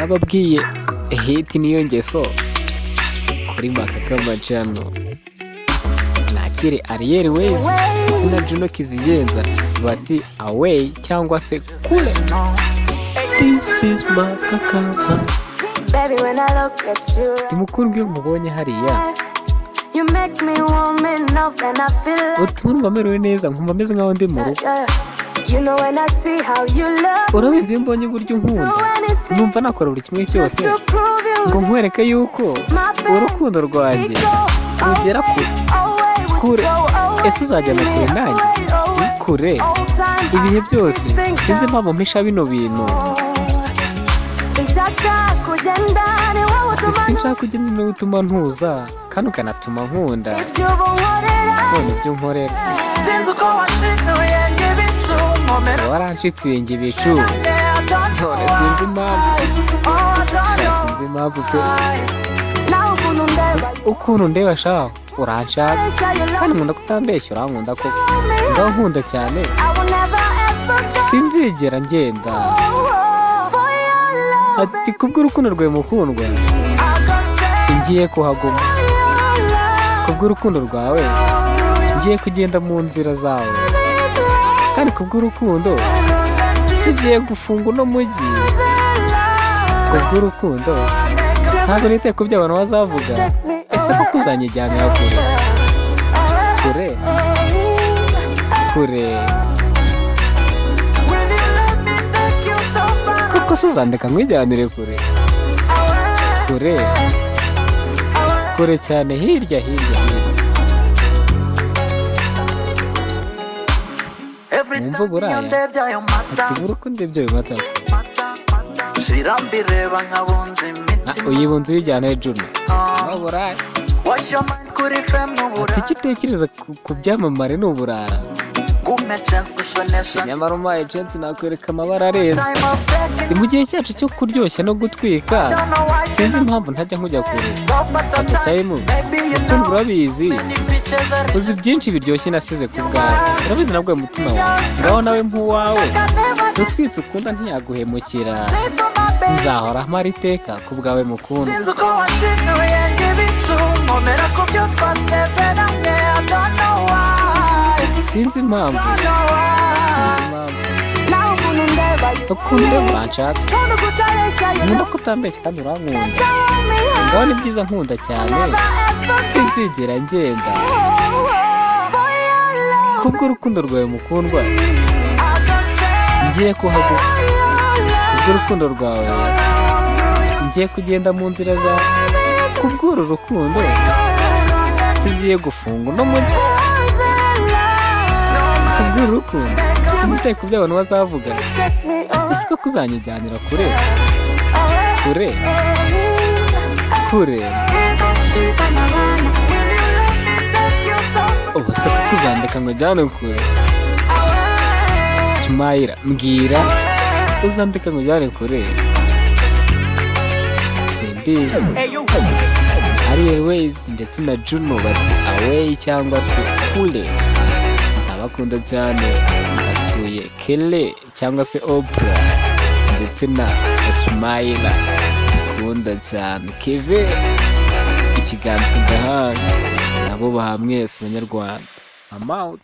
nababwiye hiti niyo ngeso kuri Makakama Channel. Nakire Ariel Ways ndetse na Juno Kizigenza bati away cyangwa se kule. This is Makakama. Baby, when I look at you, Timukuru mubonye hariya you make me warm enough and I feel like utumva merewe neza nkumva meze nkaho ndi mu rugo. you know when I see how you love Urabizi iyo mbonye uburyo nkunda numva nakora buri kimwe cyose to prove you ngo nkwereke yuko urukundo rwanjye rugera kure. Ese uzajyana kure nanjye kure ibihe byose? Sinzi impamvu mpisha bino bintu. Sinshaka kugenda niwe utuma ntuza kandi ukanatuma nkunda. None ibyo nkorera sinzi uko washinuye ngibicu waranshituye ngo ibicu. None sinzi impamvu pe ukuntu ndeba shaho uranshaka kandi nkunda kutambeshya urankunda koko ngaho nkunda cyane sinzigera ngenda. Ati kubw'urukundo rwawe mukundwa ngiye kuhaguma, kubw'urukundo rwawe ngiye kugenda mu nzira zawe, kandi kubw'urukundo tugiye gufunga uno mujyi. Kubw'urukundo ntabwo nitaye ku byo abantu bazavuga. Ese koko uzanyijyanira kure kure kure? Koko se uzandeka nkwijyanire kure kure kure cyane hirya. Mwumva buraya ati urukundo ibyo bimatako shirambireba nkabunze imitima uyibunze uyijyana Juno buraya. wash your mind kuri fem n'ubura Ati igitekerezo ku byamamare ni uburara. gume chance gushonesha Nyamara umpaye chance nakwereka amabara arenze. time of back Mu gihe cyacu cyo kuryoshya no gutwika sinzi impamvu ntajya nkujya kure. Fata time utuntu urabizi uzi byinshi biryoshye nasize ku bwawe. Urabizi nabwo umutima wawe ngaho nawe nk'uwawe utwitse ukunda ntiyaguhemukira. Nzahora mpara iteka ku bwawe mukunda. sinzi uko washinuye ngibicu nkomera ku byo twasezeranye I don't know why Sinzi impamvu ukunda uranshaka nkunda kutambeshya kandi urankunda. Ngaho ni byiza nkunda cyane sinzigera ngenda. Kubw'urukundo rwawe mukundwa ngiye kuhaguma, kubw'urukundo rwawe ngiye kugenda mu nzira zawe. Kubw'uru rukundo tugiye gufunga uno mujyi. Kubw'uru rukundo sinitaye ku byo abantu bazavuga. Ese koko uzanyijyanira kure kure kure? Ubu se koko uzandeka ngo njyane kure? Smile mbwira uzandeka ngo njyane kure? Simbizi. Ariel Ways ndetse na Juno bati away cyangwa se kule. Ndabakunda cyane. Ndatuye Kele cyangwa se Oprah ndetse na Smile kunda cyane. Keve ikiganza ku gahanga nabo bahamwese Abanyarwanda. I'm out.